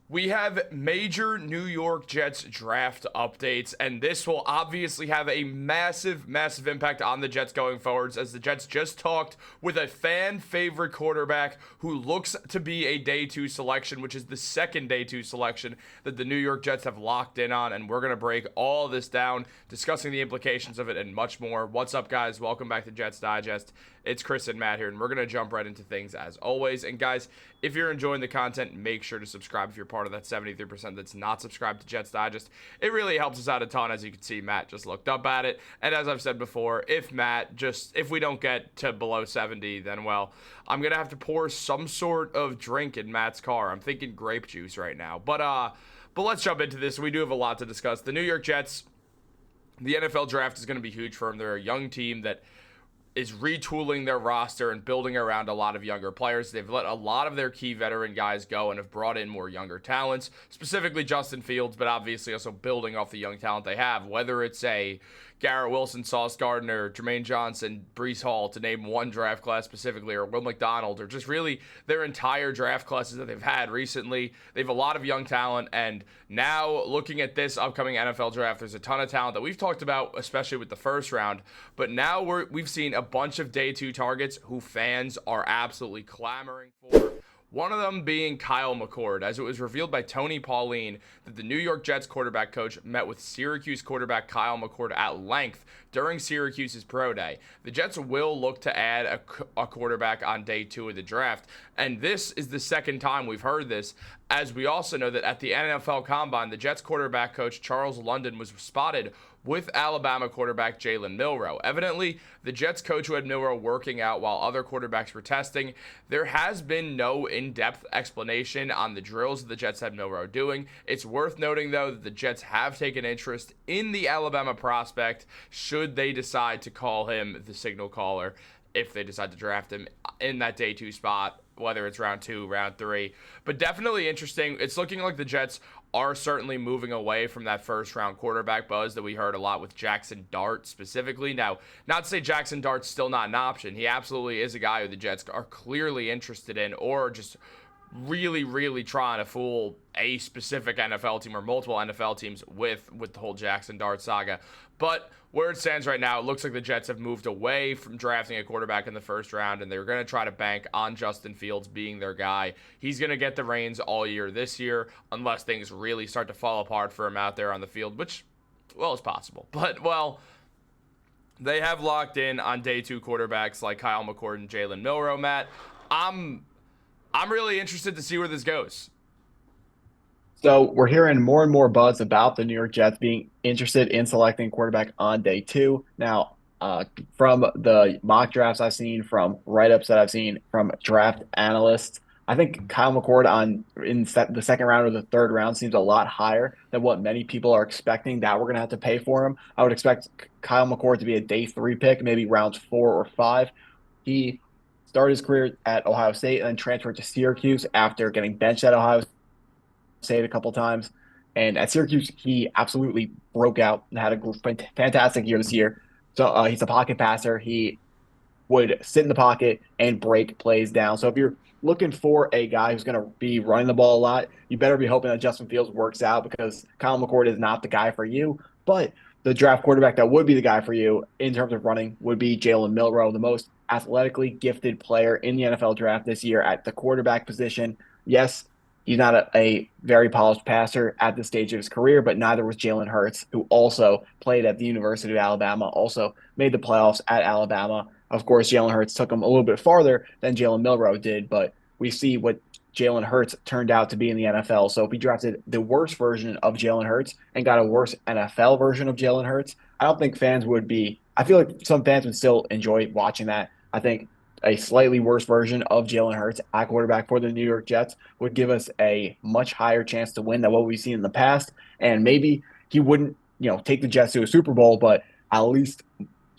We have major New York Jets draft updates, and this will obviously have a massive, massive impact on the Jets going forwards, as the Jets just talked with a fan favorite quarterback who looks to be a day two selection, which is the second day two selection that the New York Jets have locked in on. And we're going to break all this down, discussing the implications of it and much more. What's up, guys? Welcome back to Jets Digest. It's Chris and Matt here, and we're going to jump right into things as always. And guys, if you're enjoying the content, make sure to subscribe if you're part of that 73% that's not subscribed to Jets Digest. It really helps us out a ton. As you can see, Matt just looked up at it. And as I've said before, if we don't get to below 70, then, well, I'm going to have to pour some sort of drink in Matt's car. I'm thinking grape juice right now. But let's jump into this. We do have a lot to discuss. The New York Jets, the NFL draft is going to be huge for them. They're a young team that is retooling their roster and building around a lot of younger players. They've let a lot of their key veteran guys go and have brought in more younger talents, specifically Justin Fields, but obviously also building off the young talent they have, whether it's a Garrett Wilson, Sauce Gardner, Jermaine Johnson, Breece Hall, to name one draft class specifically, or Will McDonald, or just really their entire draft classes that they've had recently. They have a lot of young talent, and now looking at this upcoming NFL draft, there's a ton of talent that we've talked about, especially with the first round, but now we've seen a bunch of day two targets who fans are absolutely clamoring for. One of them being Kyle McCord, as it was revealed by Tony Pauline that the New York Jets quarterback coach met with Syracuse quarterback Kyle McCord at length during Syracuse's pro day. The Jets will look to add a quarterback on day two of the draft, and this is the second time we've heard this, as we also know that at the NFL Combine, the Jets quarterback coach Charles London was spotted with Alabama quarterback Jalen Milroe. Evidently, the Jets coach who had Milroe working out while other quarterbacks were testing. There has been no in-depth explanation on the drills that the Jets had Milroe doing. It's worth noting, though, that the Jets have taken interest in the Alabama prospect should they decide to call him the signal caller, if they decide to draft him in that day two spot, whether it's round 2, round 3. But definitely interesting. It's looking like the Jets are certainly moving away from that first round quarterback buzz that we heard a lot with Jackson Dart specifically. Now, not to say Jackson Dart's still not an option. He absolutely is a guy who the Jets are clearly interested in, or just really, really trying to fool a specific NFL team or multiple NFL teams with the whole Jackson Dart saga. But where it stands right now, it looks like the Jets have moved away from drafting a quarterback in the first round, and they're going to try to bank on Justin Fields being their guy. He's going to get the reins all year this year, unless things really start to fall apart for him out there on the field, which, well, is possible. But, well, they have locked in on day two quarterbacks like Kyle McCord and Jalen Milroe, Matt. I'm really interested to see where this goes. So we're hearing more and more buzz about the New York Jets being interested in selecting quarterback on day two. Now, from the mock drafts I've seen, from write-ups that I've seen, from draft analysts, I think Kyle McCord the second round or the third round seems a lot higher than what many people are expecting that we're going to have to pay for him. I would expect Kyle McCord to be a day 3 pick, maybe rounds 4 or 5. He started his career at Ohio State and then transferred to Syracuse after getting benched at Ohio State a couple times. And at Syracuse, he absolutely broke out and had a fantastic year this year. So he's a pocket passer. He would sit in the pocket and break plays down. So if you're looking for a guy who's going to be running the ball a lot, you better be hoping that Justin Fields works out, because Kyle McCord is not the guy for you. But the draft quarterback that would be the guy for you in terms of running would be Jalen Milroe, the most athletically gifted player in the NFL draft this year at the quarterback position. Yes, he's not a very polished passer at this stage of his career, but neither was Jalen Hurts, who also played at the University of Alabama, also made the playoffs at Alabama. Of course, Jalen Hurts took him a little bit farther than Jalen Milroe did, but we see what Jalen Hurts turned out to be in the NFL. So if we drafted the worst version of Jalen Hurts and got a worse NFL version of Jalen Hurts, I don't think fans would be – I feel like some fans would still enjoy watching that. I think a slightly worse version of Jalen Hurts at quarterback for the New York Jets would give us a much higher chance to win than what we've seen in the past. And maybe he wouldn't, take the Jets to a Super Bowl, but at least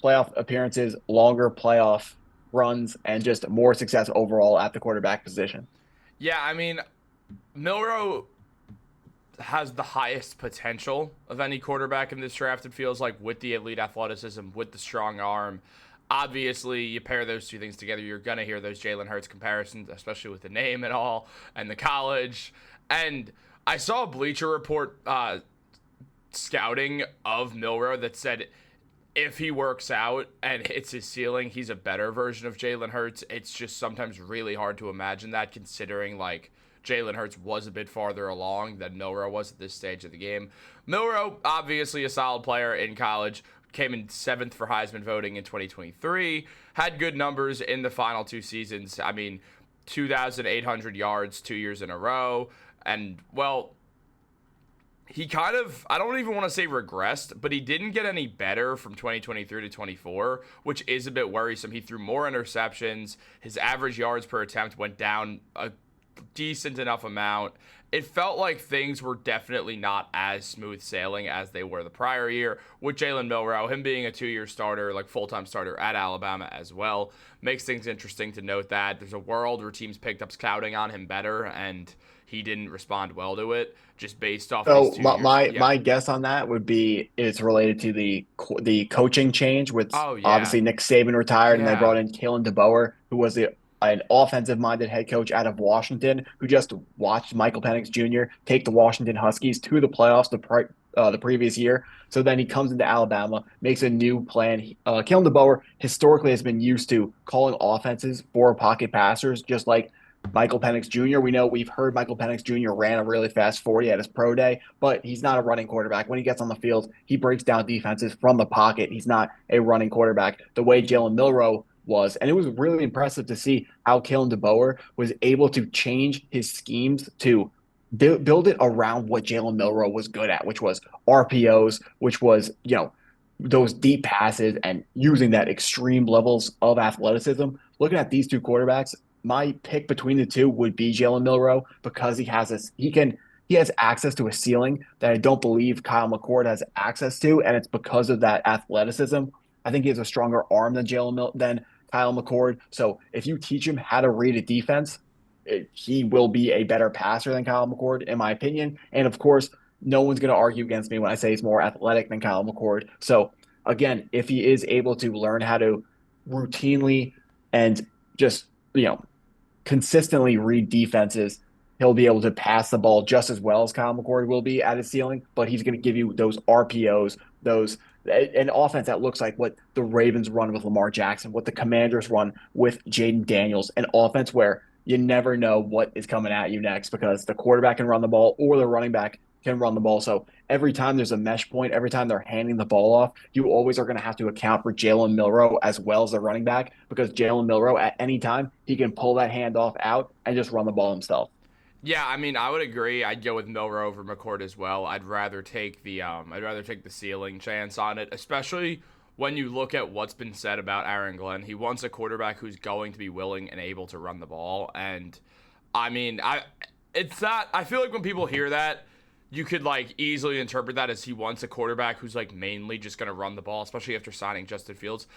playoff appearances, longer playoff runs, and just more success overall at the quarterback position. Yeah, I mean, Milroe has the highest potential of any quarterback in this draft, it feels like, with the elite athleticism, with the strong arm. Obviously, you pair those two things together, you're going to hear those Jalen Hurts comparisons, especially with the name and all, and the college. And I saw a Bleacher Report scouting of Milroe that said if he works out and hits his ceiling, he's a better version of Jalen Hurts. It's just sometimes really hard to imagine that, considering like Jalen Hurts was a bit farther along than Milroe was at this stage of the game. Milroe, obviously a solid player in college, came in 7th for Heisman voting in 2023, had good numbers in the final 2 seasons. I mean, 2,800 yards 2 years in a row. And, well, he kind of, I don't even want to say regressed, but he didn't get any better from 2023 to 24, which is a bit worrisome. He threw more interceptions. His average yards per attempt went down a decent enough amount. It felt like things were definitely not as smooth sailing as they were the prior year with Jalen Milroe, him being a 2-year starter, like full-time starter at Alabama as well. Makes things interesting to note that there's a world where teams picked up scouting on him better, and he didn't respond well to it, just based off So these 2 years. my guess on that would be it's related to the coaching change with Oh, yeah. obviously Nick Saban retired and they Yeah. brought in Kalen DeBoer, who was an offensive-minded head coach out of Washington, who just watched Michael Penix Jr. take the Washington Huskies to the playoffs the previous year. So then he comes into Alabama, makes a new plan. Kalen DeBoer historically has been used to calling offenses for pocket passers, just like Michael Penix Jr. We've heard Michael Penix Jr. ran a really fast 40 at his pro day, but he's not a running quarterback. When he gets on the field, he breaks down defenses from the pocket. He's not a running quarterback the way Jalen Milroe was. And it was really impressive to see how Kalen DeBoer was able to change his schemes to build it around what Jalen Milroe was good at, which was RPOs, which was, those deep passes and using that extreme levels of athleticism. Looking at these two quarterbacks, my pick between the two would be Jalen Milroe because he has access to a ceiling that I don't believe Kyle McCord has access to, and it's because of that athleticism. I think he has a stronger arm than Kyle McCord. So if you teach him how to read a defense, he will be a better passer than Kyle McCord, in my opinion. And of course, no one's going to argue against me when I say he's more athletic than Kyle McCord. So again, if he is able to learn how to routinely and just, consistently read defenses, he'll be able to pass the ball just as well as Kyle McCord will be at his ceiling, but he's going to give you those RPOs, an offense that looks like what the Ravens run with Lamar Jackson, what the Commanders run with Jaden Daniels, an offense where you never know what is coming at you next because the quarterback can run the ball or the running back can run the ball. So every time there's a mesh point, every time they're handing the ball off, you always are going to have to account for Jalen Milroe as well as the running back because Jalen Milroe at any time, he can pull that handoff out and just run the ball himself. Yeah, I mean, I would agree. I'd go with Milroe over McCord as well. I'd rather take the ceiling chance on it, especially when you look at what's been said about Aaron Glenn. He wants a quarterback who's going to be willing and able to run the ball. And I mean, I feel like when people hear that, you could like easily interpret that as he wants a quarterback who's like mainly just going to run the ball, especially after signing Justin Fields.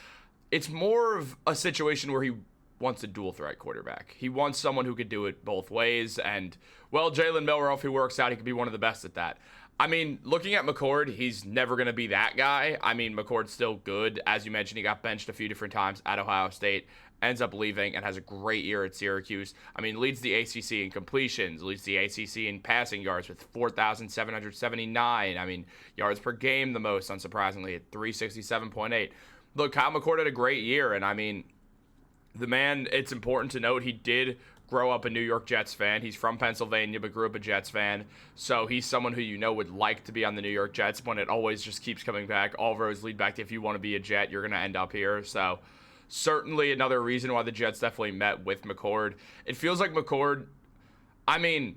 It's more of a situation where he wants a dual threat quarterback. He wants someone who could do it both ways. And, well, Jalen Milroe, if he works out, he could be one of the best at that. I mean, looking at McCord, he's never going to be that guy. I mean, McCord's still good. As you mentioned, he got benched a few different times at Ohio State, ends up leaving, and has a great year at Syracuse. I mean, leads the ACC in completions, leads the ACC in passing yards with 4,779. I mean, yards per game the most, unsurprisingly, at 367.8. Look, Kyle McCord had a great year, and I mean, the man, it's important to note, he did grow up a New York Jets fan. He's from Pennsylvania, but grew up a Jets fan. So he's someone who would like to be on the New York Jets when it always just keeps coming back. All roads lead back to if you want to be a Jet, you're going to end up here. So certainly another reason why the Jets definitely met with McCord. It feels like McCord, I mean,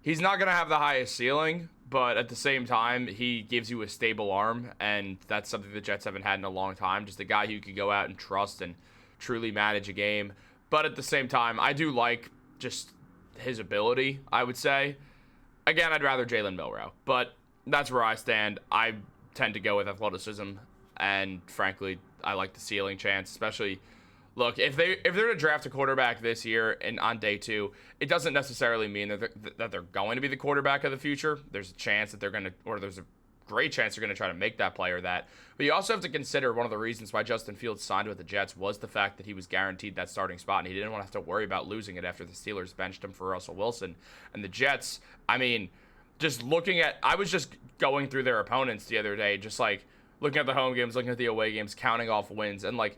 he's not going to have the highest ceiling, but at the same time, he gives you a stable arm, and that's something the Jets haven't had in a long time. Just a guy who you could go out and trust and truly manage a game. But at the same time, I do like just his ability, I would say. Again, I'd rather Jalen Milroe, but that's where I stand. I tend to go with athleticism, and frankly, I like the ceiling chance, especially. Look, if they're to draft a quarterback this year and on day 2, it doesn't necessarily mean that they're going to be the quarterback of the future. There's a chance that there's a great chance they're going to try to make that player that. But you also have to consider one of the reasons why Justin Fields signed with the Jets was the fact that he was guaranteed that starting spot, and he didn't want to have to worry about losing it after the Steelers benched him for Russell Wilson. And the Jets, I mean, just looking at, I was just going through their opponents the other day, just like looking at the home games, looking at the away games, counting off wins, and like,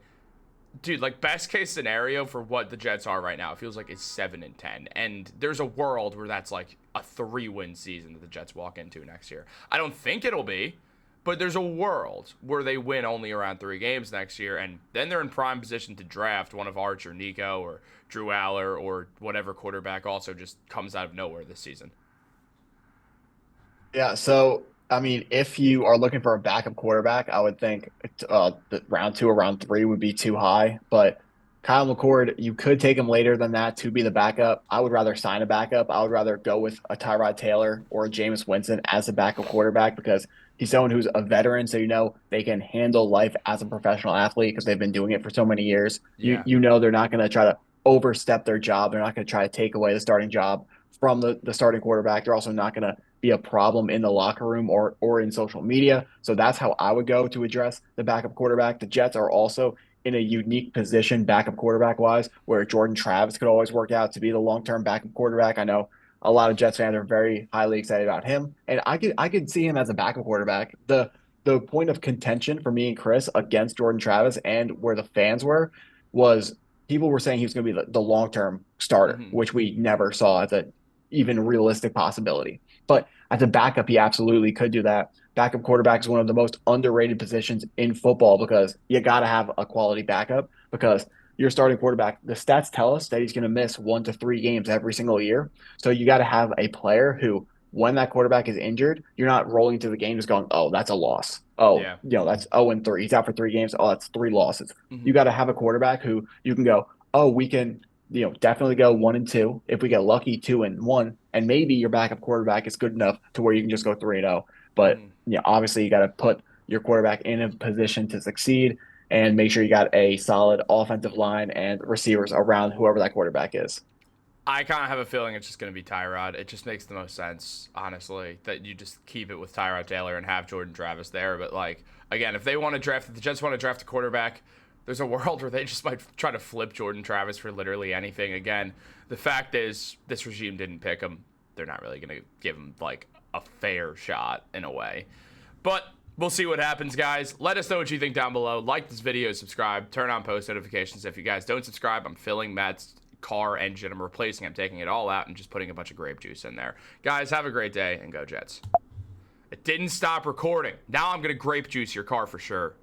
dude, like best case scenario for what the Jets are right now, it feels like it's 7-10, and there's a world where that's like a 3-win season that the Jets walk into next year. I don't think it'll be, but there's a world where they win only around 3 games next year, and then they're in prime position to draft one of Arch or Nico or Drew Aller or whatever quarterback also just comes out of nowhere this season. Yeah, so I mean, if you are looking for a backup quarterback, I would think the round 2 or round 3 would be too high. But Kyle McCord, you could take him later than that to be the backup. I would rather sign a backup. I would rather go with a Tyrod Taylor or a Jameis Winston as a backup quarterback because he's someone who's a veteran, so you know they can handle life as a professional athlete because they've been doing it for so many years. Yeah. You know they're not going to try to overstep their job. They're not going to try to take away the starting job from the starting quarterback. They're also not going to be a problem in the locker room or in social media. So that's how I would go to address the backup quarterback. The Jets are also in a unique position backup quarterback wise, where Jordan Travis could always work out to be the long-term backup quarterback. I know a lot of Jets fans are very highly excited about him, and I could see him as a backup quarterback. The point of contention for me and Chris against Jordan Travis and where the fans were was people were saying he was going to be the long-term starter, Mm-hmm. which we never saw as a even realistic possibility. But as a backup, he absolutely could do that. Backup quarterback is one of the most underrated positions in football because you got to have a quality backup because your starting quarterback, the stats tell us that he's going to miss 1 to 3 games every single year. So you got to have a player who, when that quarterback is injured, you're not rolling to the game just going, oh, that's a loss. Oh, Yeah. that's 0-3. He's out for 3 games. Oh, that's 3 losses. Mm-hmm. You got to have a quarterback who you can go, oh, we can definitely go 1-2. If we get lucky, 2-1, and maybe your backup quarterback is good enough to where you can just go 3-0. But Mm-hmm. obviously you got to put your quarterback in a position to succeed and make sure you got a solid offensive line and receivers around whoever that quarterback is. I kind of have a feeling it's just going to be Tyrod. It just makes the most sense, honestly, that you just keep it with Tyrod Taylor and have Jordan Travis there. But, like, again, if the Jets want to draft a quarterback, there's a world where they just might try to flip Jordan Travis for literally anything. Again, the fact is this regime didn't pick him. They're not really going to give him, like, a fair shot in a way. But we'll see what happens, guys. Let us know what you think down below. Like this video, subscribe, turn on post notifications. If you guys don't subscribe, I'm filling Matt's car engine. I'm replacing it. I'm taking it all out and just putting a bunch of grape juice in there. Guys, have a great day and go Jets. It didn't stop recording. Now I'm going to grape juice your car for sure.